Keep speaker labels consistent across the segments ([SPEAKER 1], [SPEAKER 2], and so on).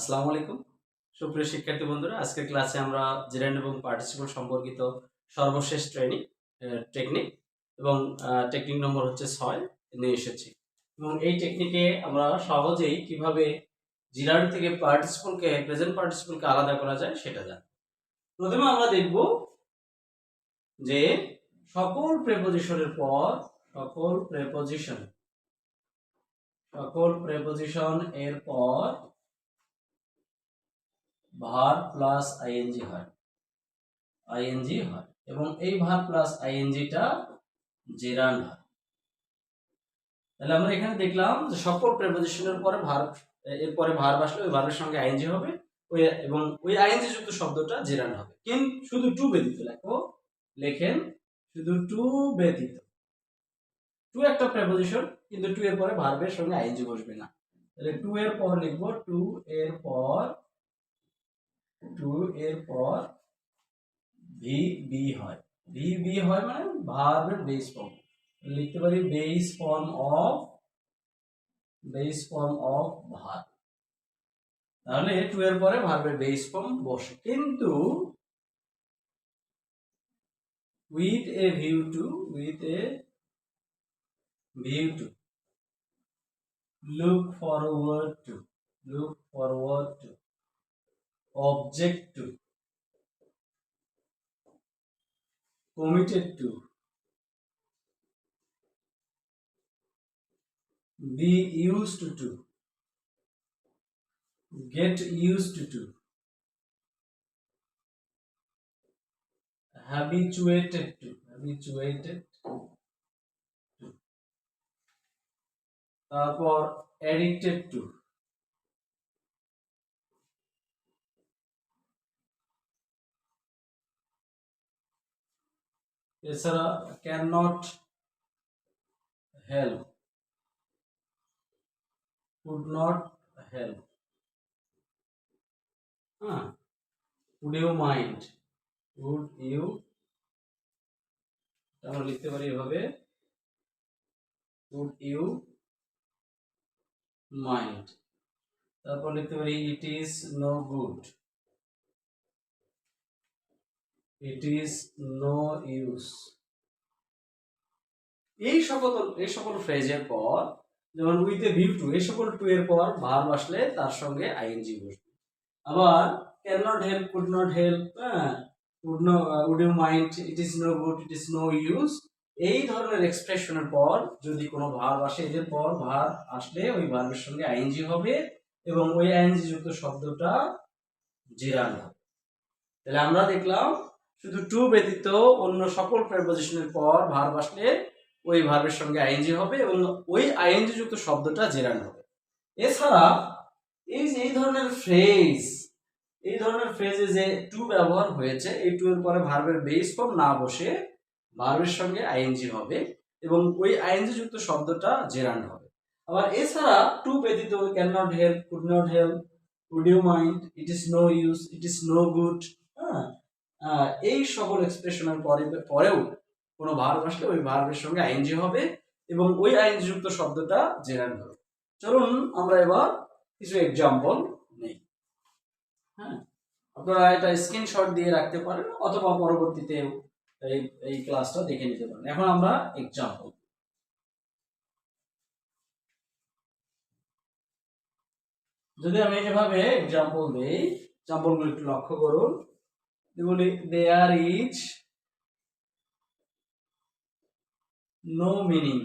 [SPEAKER 1] আসসালামু আলাইকুম সুপ্রিয় শিক্ষার্থী বন্ধুরা, আজকের ক্লাসে আমরা জেরান্ড এবং পার্টিসিপল সম্পর্কিত সর্বশেষ টেকনিক এবং টেকনিক নম্বর হচ্ছে 6 নিয়ে এসেছি। এবং এই টেকনিকে আমরা সহজেই কিভাবে জিরান্ড থেকে প্রেজেন্ট পার্টিসিপলকে আলাদা করা যায় সেটা জানি। প্রথমে আমরা দেখব যে সকল প্রেপোজিশনের পর সকল প্রেপোজিশন এর পর ভার প্লাস আইএনজি হয় এবং এই ভার প্লাস আইএনজিটা জেরান্ড হয়। তাহলে আমরা এখানে দেখলাম যে সকল প্রেপোজিশনের পরে এরপরে ভার্ব আসলে ওই ভার্বের সঙ্গে আইএনজি হবে এবং ওই আইএনজি যুক্ত শব্দটা জেরান্ড হবে। কিন্তু শুধু টু ব্যতীত লেখেন শুধু টু ব্যতীত। টু একটা প্রেপোজিশন, কিন্তু টু এর পরে ভার্বের সঙ্গে আইএনজি বসবে না। তাহলে টু এর পর লিখবো টু এর পর ভি বি হয় মানে ভার্বের বেস ফর্ম। লিখতে পারি বেস ফর্ম অফ ভার্ব। তাহলে টু এর পরে ভার্বের বেস ফর্ম বসে, কিন্তু with a view to look forward to object to committed to be used to get used to habituated to তারপর addicted to এছাড়া cannot help could not help would you mind আমরা লিখতে পারি এভাবে would you mind। তারপর লিখতে পারি it is no use। এই সকল ফ্রেজের পর, যেমন উইথ এ ভিউ টু, এই সকল টু এর পর ভার্ব আসলে তার সঙ্গে আইএনজি বসবে। আবার cannot help, could not help, would you mind, it is no good, it is no use, এই ধরনের এক্সপ্রেশনের পর যদি কোনো ভার্ব আসে, এদের পর ভার্ব আসলে ওই ভার্বের সঙ্গে আইএনজি হবে এবং ওই আইএনজি যুক্ত শব্দটা জেরান্ড হবে। তাহলে আমরা দেখলাম শুধু টু ব্যতীত অন্য সকল প্রেপোজিশনের পর ভার্ব আসলে ওই ভার্বের সঙ্গে আইএনজি হবে এবং ওই আইএনজি যুক্ত শব্দটা জেরান্ড হবে। এছাড়া এই ধরনের ফ্রেজে যে টু ব্যবহার হয়েছে, এই টু এর পরে ভার্বের বেস ফর্ম না বসে ভার্বের সঙ্গে আইএনজি হবে এবং ওই আইএনজি যুক্ত শব্দটা জেরান্ড হবে। আবার এছাড়া টু ব্যতীত can not help, could not help, would you mind, it is no use, it is no good, এই সকল এক্সপ্রেশনের পরেও কোনো ভার্ব আসলে ওই ভার্বের সঙ্গে আইএনজি হবে এবং ওই আইএনজি যুক্ত শব্দটা জেরান্ড হবে। চলুন আমরা এবার কিছু এক্সাম্পল নেই। আপনারা এটা স্ক্রিনশট দিয়ে রাখতে পারেন অথবা পরবর্তীতে এই ক্লাসটা দেখে নিতে পারেন। এখন আমরা এক্সাম্পল, যদি আমি এভাবে এক্সাম্পল দেই, এক্সাম্পলগুলো একটু লক্ষ্য করুন। এগুলি there is no meaning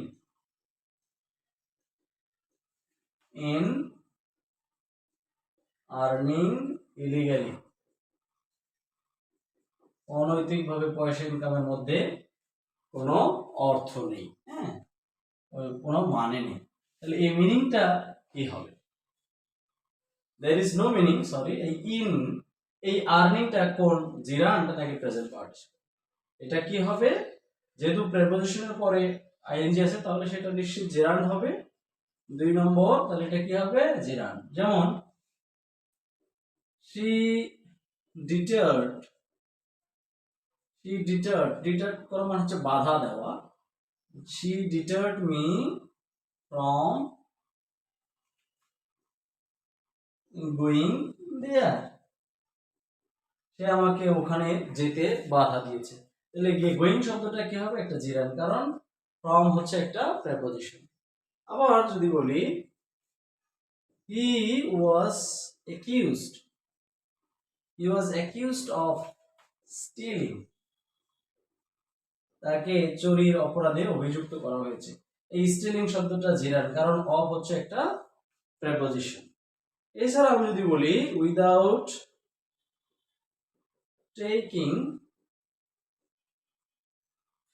[SPEAKER 1] in earning illegally, অনৈতিকভাবে পয়সা ইনকামের মধ্যে কোনো অর্থ নেই, কোনো মানে নেই। তাহলে এই মিনিংটা কি হবে? there is no meaning, এই আর্নিংটা কোন জিরান্ড নাকি প্রেজেন্ট পার্টিসিপল? এটা কি হবে? যেহেতু প্রেপোজিশনের পরে আইএনজি আছে তাহলে সেটা নিশ্চয়ই জেরান্ড হবে। 2 নম্বর, তাহলে এটা কি হবে? জেরান্ড। যেমন she deterred করা মানে হচ্ছে বাধা দেওয়া। she deterred me from going there, সে আমাকে ওখানে যেতে বাধা দিয়েছে। তাহলে গিয়ে গোয়িং শব্দটা কি হবে? একটা জিরান, কারণ ফ্রম হচ্ছে একটা প্রেপোজিশন। আবার যদি বলি he was accused, he was accused of stealing, তাকে চুরির অপরাধে অভিযুক্ত করা হয়েছে। এই স্টিলিং শব্দটা জিরান, কারণ অফ হচ্ছে একটা প্রেপোজিশন। এছাড়া আমি যদি বলি without taking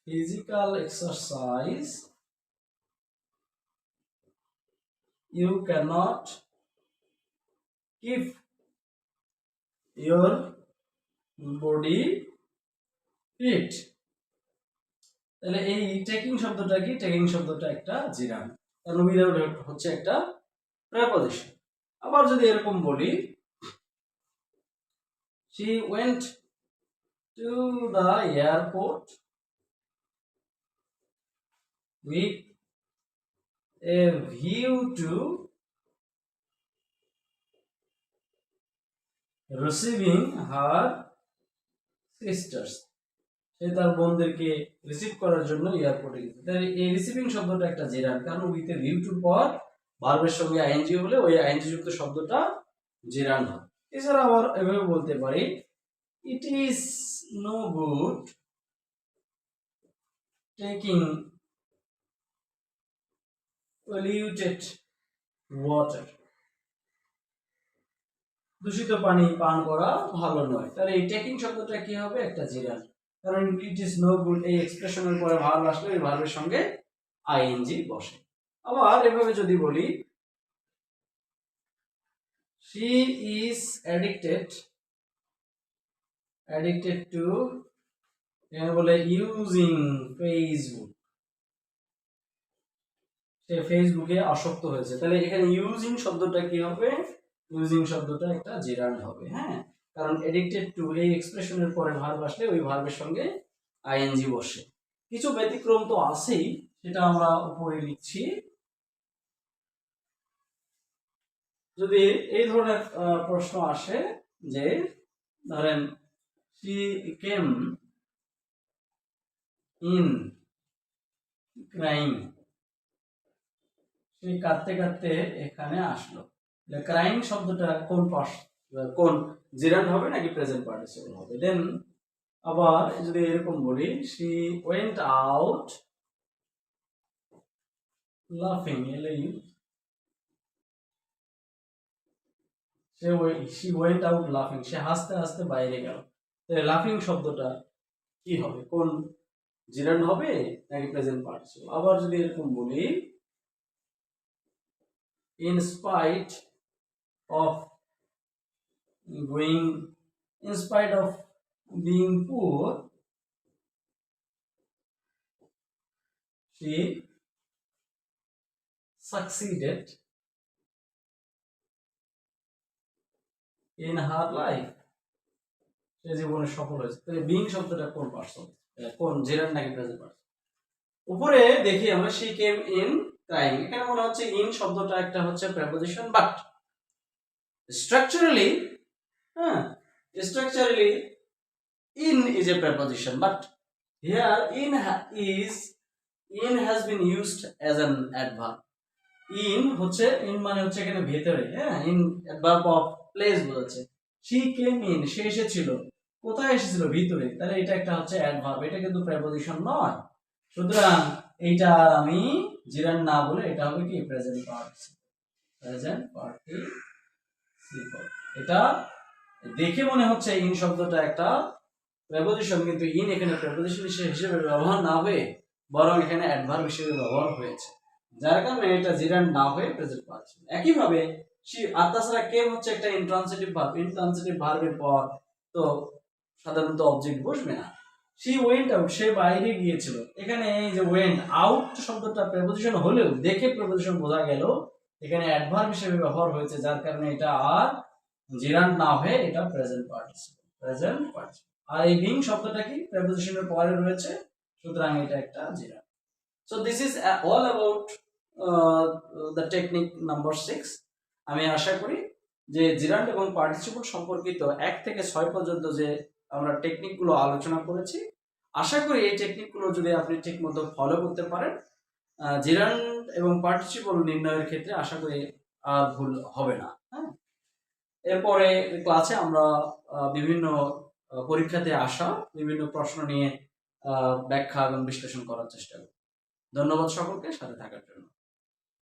[SPEAKER 1] physical exercise you cannot keep your body fit। তাহলে এই টেকিং শব্দটা কি? টেকিং শব্দটা একটা জিরান, কারণ উইদাউট হচ্ছে একটা প্রেপোজিশন। আবার যদি এরকম বলি she went to the airport with a view to receiving her sisters, সে তার বোনদেরকে রিসিভ করার জন্য এয়ারপোর্টে গেছে। তাই এই রিসিভিং শব্দটা একটা জিরান, কারণ উইথ এ ভিউ টুর পর ভার্বের সঙ্গে আইএনজি হলে ওই আইএনজি যুক্ত শব্দটা জিরান হয়। এছাড়া আবার এভাবে বলতে পারি it is no good taking polluted water, দূষিত পানি পান করা ভালো নয়। তাহলে এই টেকিং শব্দটা কি হবে? একটা জিরান, কারণ ইট ইজ নো গুড এই এক্সপ্রেশনের পরে ভার্ব আসলে এই ভার্বের সঙ্গে আইএনজি বসে। আবার এভাবে যদি বলি she is addicted to এখানে বলে ইউজিং ফেসবুক, সে ফেসবুকে আসক্ত হয়েছে। তাহলে এখানে ইউজিং শব্দটা কি হবে? ইউজিং শব্দটা একটা জিরান হবে, হ্যাঁ, কারণ এডিক্টেড টু এই এক্সপ্রেশনের পরে ভার্ব আসলে ওই ভার্বের সঙ্গে আইএনজি বসে। কিছু ব্যতিক্রম তো আছেই, সেটা আমরা উপরে লিখছি। যদি এই ধরনের প্রশ্ন আসে যে ধরেন she came in crying, সে কাঁদতে কাঁদতে এখানে আসলো। ক্রাইং শব্দটা কোন জিরান্ড হবে নাকি প্রেজেন্ট পার্টিসিপল হবে? দেন আবার যদি এরকম বলি she went out laughing, she went out laughing, সে হাসতে হাসতে বাইরে গেল। তাহলে লাফিং শব্দটা কি হবে? কোন জিরান্ড হবে নাকি প্রেজেন্ট পার্টিসিপল? আবার যদি এরকম বলি in spite of being poor she succeeded in her life, সে জীবনে সফল হয়েছে। তাহলে বিং শব্দটা কোন পার্সন, কোন জিরান্ড নাকি প্রেজেন্ট পার্সন? উপরে দেখি আমরা she came in crying, এখানে মনে হচ্ছে ইন শব্দটা একটা হচ্ছে preposition, but structurally in is a preposition, but here in has been used as an adverb. in হচ্ছে in মানে হচ্ছে এখানে ভেতরে, হ্যাঁ, in adverb of place বোঝাচ্ছে। she came in, সে এসেছিল, কোথায় এসেছিল? ভিতরে। তাহলে এটা একটা হচ্ছে অ্যাডভার্ব, এটা কিন্তু প্রেপোজিশন নয়। সুতরাং এইটা আমি জিরান না বলে এটা হবে কি? Present participle. এটা দেখে মনে হচ্ছে ইন শব্দটা একটা প্রেপোজিশন, কিন্তু ইন এখানে প্রেপোজিশন হিসেবে ব্যবহার না হয়ে বরং এখানে অ্যাডভার্ব হিসেবে ব্যবহার হয়েছে, যার কারণে এটা জিরান না হয়ে প্রেজেন্ট পার্টিসিপল। একইভাবে আর তাছাড়া কেম হচ্ছে একটা ইন্ট্রান্সিটিভ ভার্ব, ইন্ট্রান্সিটিভ ভার্বের পর তো সাধারণত অবজেক্ট বসবে না। she went out, সে বাইরে গিয়েছিল। এখানে এই যে went out শব্দটা প্রেপোজিশন হলেও দেখে প্রেপোজিশন বোঝা গেল এখানে অ্যাডভার্ব হিসেবে ব্যবহার হয়েছে, যার কারণে এটা আর জিরান্ড না হয়ে এটা প্রেজেন্ট পার্টিসিপল। আর এই বিং শব্দটা কি? প্রেপোজিশনের পরে রয়েছে, সুতরাং এটা একটা জিরান্ড। So this is all about the technique number 6। আমি আশা করি যে জিরান্ড এবং পার্টিসিপল সম্পর্কিত 1 থেকে 6 পর্যন্ত যে আমরা টেকনিকগুলো আলোচনা করেছি, আশা করি এই টেকনিকগুলো যদি আপনি ঠিকমতো ফলো করতে পারেন, জিরান্ড এবং পার্টিসিপল নির্ণয়ের ক্ষেত্রে আশা করি আর ভুল হবে না। হ্যাঁ, এরপরে ক্লাসে আমরা বিভিন্ন পরীক্ষাতে আসা বিভিন্ন প্রশ্ন নিয়ে ব্যাখ্যা এবং বিশ্লেষণ করার চেষ্টা করব। ধন্যবাদ সকলকে সাথে থাকার জন্য।